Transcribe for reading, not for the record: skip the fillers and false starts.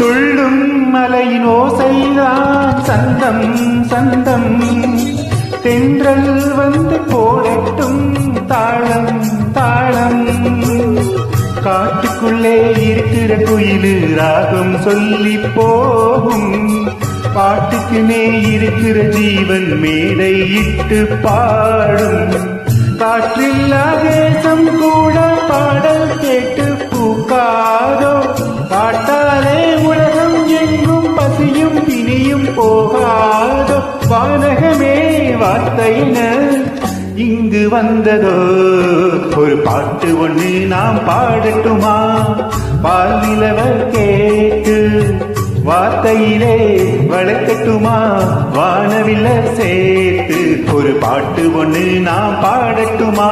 துள்ளும் மலையின் ஓசைதான் சந்தம் சந்தம், தென்றல் வந்து போடட்டும் தாளம் தாளம். காட்டுக்குள்ளே இருக்கிற குயிலு ராகம் சொல்லி போகும், பாட்டுக்குனே இருக்கிற ஜீவன் மேடை இட்டு பாடும். காற்றில்லா தேசம் கூட பாடல் கேட்டு பூக்காதோ, காட்டாலே உலகம் எங்கும் பசியும் பிணியும் போகாதோ. வானகமே வார்த்தையின இங்கு வந்ததோ, ஒரு பாட்டு ஒண்ணு நாம் பாடட்டுமா? பால் நிலவ கேட்டு வார்த்தையிலே வளர்க்கட்டுமா? வானவில்ல சேர்த்து ஒரு பாட்டு ஒண்ணு நாம் பாடட்டுமா?